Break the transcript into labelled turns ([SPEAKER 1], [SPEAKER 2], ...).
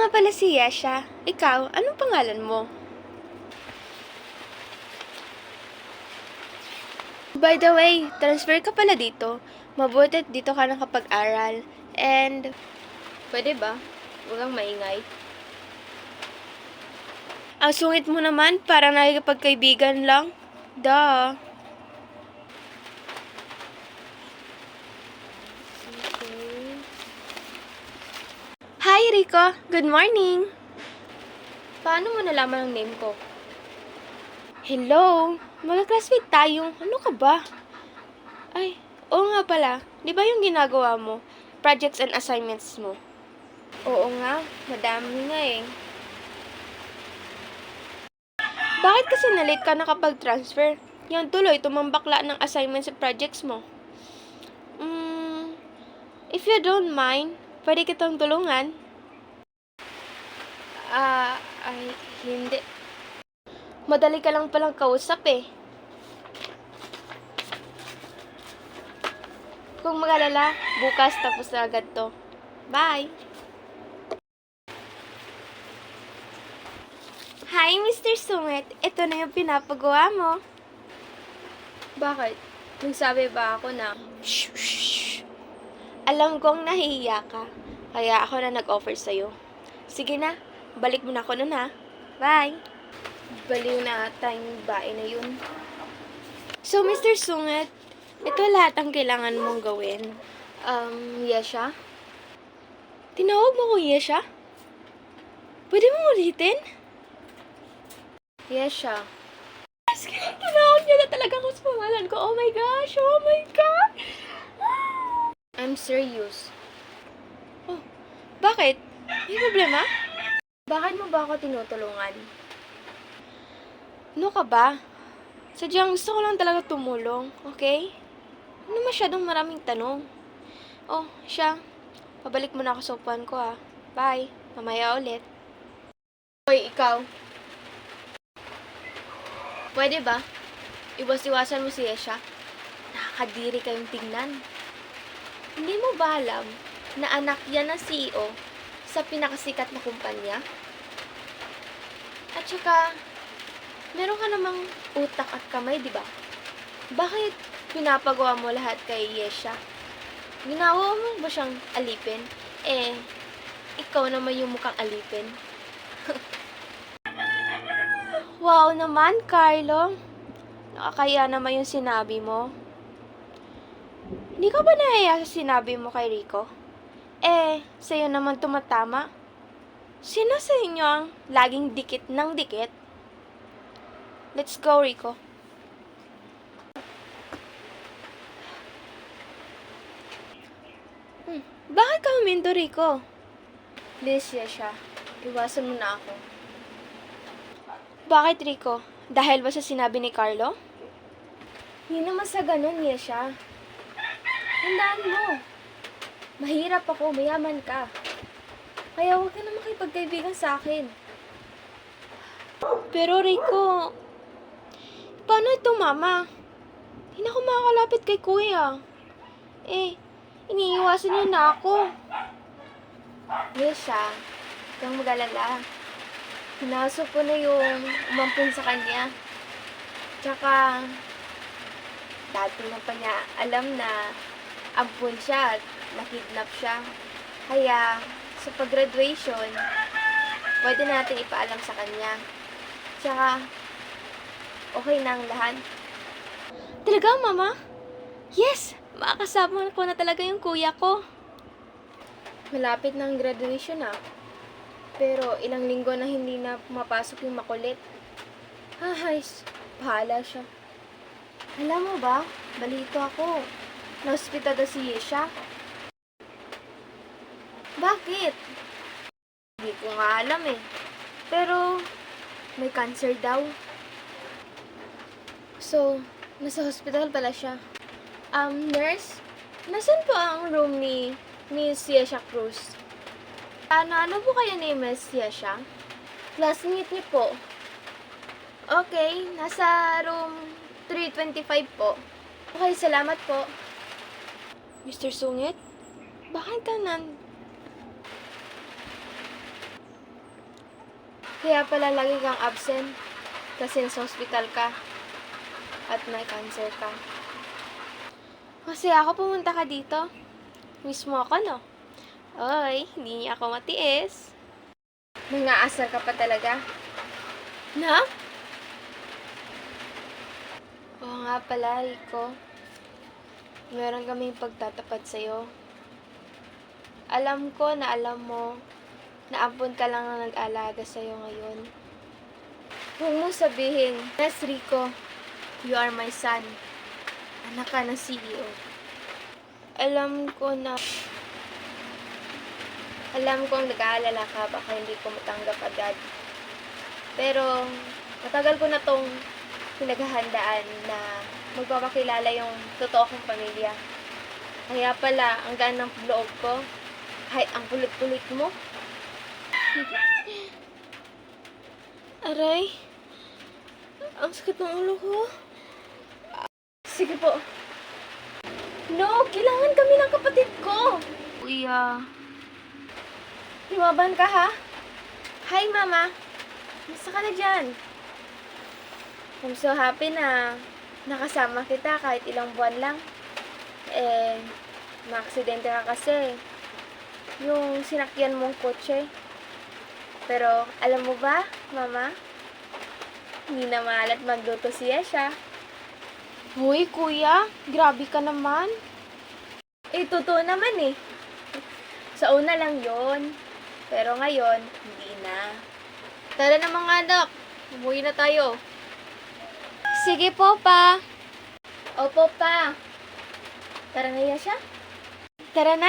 [SPEAKER 1] nga pala si Yesha. Ikaw, anong pangalan mo? By the way, transfer ka pala dito. Mabuti dito ka nakapag-aral. And, pwede ba? Huwag kang maingay. Ang sungit mo naman, parang nakikipagkaibigan lang. Duh. Okay. Hi, Rico. Good morning. Paano mo nalaman ang name ko? Hello. Mag-classmate tayo. Ano ka ba? Ay, oo nga pala. Di ba yung ginagawa mo? Projects and assignments mo. Oo nga. Madami nga eh. Bakit kasi na-late ka nakapag-transfer? Yan tuloy, tumambakla ng assignments at projects mo. If you don't mind, pwede kitang tulungan. Ay, hindi. Madali ka lang palang kausap eh. Kung mag-alala, bukas tapos na agad to. Bye! Hi, Mr. Sungit. Ito na yung pinapagawa mo. Bakit? Nagsabi ba ako na, shh. Alam kong nahihiya ka. Kaya ako na nag-offer sa'yo. Sige na, balik mo na ako nun ha. Bye! Baliw na ata yung bae na yun. So, Mr. Sungit, ito lahat ang kailangan mong gawin. Yesha? Tinawag mo ko Yesha? Pwede mo ulitin? Yesha. Tinawag niya na talaga ako sa pangalan ko. Oh my gosh! Oh my God! I'm serious. Oh, bakit? May problema? Bakit mo ba ako tinutulungan? Ano ka ba? Sadyang gusto ko lang talaga tumulong, okay? Ano masyadong maraming tanong? Oh, siya. Pabalik mo na ako sa upuan ko ah. Bye. Mamaya ulit. Hoy, ikaw. Pwede ba? Iwas-iwasan mo si Yesha. Nakakadiri kayong tingnan. Hindi mo ba alam na anak yan ng CEO sa pinakasikat na kumpanya? At saka, meron ka namang utak at kamay, di ba? Bakit pinapagawa mo lahat kay Yesha? Ginawa mo ba siyang alipin? Ikaw naman yung mukhang alipin. Wow naman, Carlo. Nakakaya naman yung sinabi mo. Hindi ka ba nahiya sa sinabi mo kay Rico? Sa'yo naman tumatama. Sino sa inyo ang laging dikit ng dikit? Let's go, Rico. Bakit ka huminto, Rico? Please, Yesha. Iwasan mo na ako. Bakit, Rico? Dahil ba sa sinabi ni Carlo? Hindi naman sa ganun, Yesha. Tandaan mo. Mahirap ako, mayaman ka. Kaya huwag ka na makipagkaibigan sa akin. Pero, Rico, paano ito, Mama? Hindi na ako makakalapit kay Kuya. Iniiwasan niya na ako. Yesha, huwag kang mag-alala. Hinasok ko na yung umampun sa kanya. Tsaka, dati na pa niya alam na ampun siya at nakidnap siya. Kaya, sa pag-graduation, pwede natin ipaalam sa kanya. Tsaka, okay na ang lahat. Talaga, Mama? Yes! Makakasama ko na talaga yung kuya ko. Malapit na ang graduation na. Pero ilang linggo na hindi na pumapasok yung makulit. Bahala siya. Alam mo ba, balito ako. Na-hospital na si Yesha. Bakit? Hindi ko nga alam eh. Pero, may cancer daw. So, nasa hospital pala siya. Nurse, nasan po ang room ni Miss Yesha Cruz? Ano po kayo ni Miss Yesha? Classmate niyo po. Okay, nasa room 325 po. Okay, salamat po. Mr. Sungit, bakit ka Kaya pala lagi kang absent kasi nasa hospital ka at may cancer ka. Kasi ako pumunta ka dito. Miss mo ako, no? Oy, hindi niya ako matiis. Nangaasar ka pa talaga? Na? Oo nga pala, Rico. Meron kaming pagtatapat sa'yo. Alam ko na alam mo na ampun ka lang ang nag-alaga sa'yo ngayon. Huwag mo sabihin, yes, Rico, you are my son. Anak ka ng CEO. Alam ko nag-aalala ka, baka hindi ko matanggap agad. Pero, matagal ko na tong pinaghahandaan na magpapakilala yung totoo kong pamilya. Kaya pala, ang gaan ng loob ko, kahit ang kulit-kulit mo. Aray, ang sakit ng ulo ko. Sige po. No, kailangan kami ng kapatid ko. Kuya. Lumaban ka, ha? Hi, Mama. Basta ka na dyan. I'm so happy na nakasama kita kahit ilang buwan lang. Maaksidente ka kasi. Yung sinakyan mong kotse. Pero, alam mo ba, Mama? Hindi na maalat magluto siya siya. Hoy, Kuya. Grabe ka naman. Totoo naman eh. Sa una lang yon. Pero ngayon, hindi na. Tara na mga anak. Umuwi na tayo. Sige po, Pa. Opo, Pa. Tara na, Yasha. Tara na.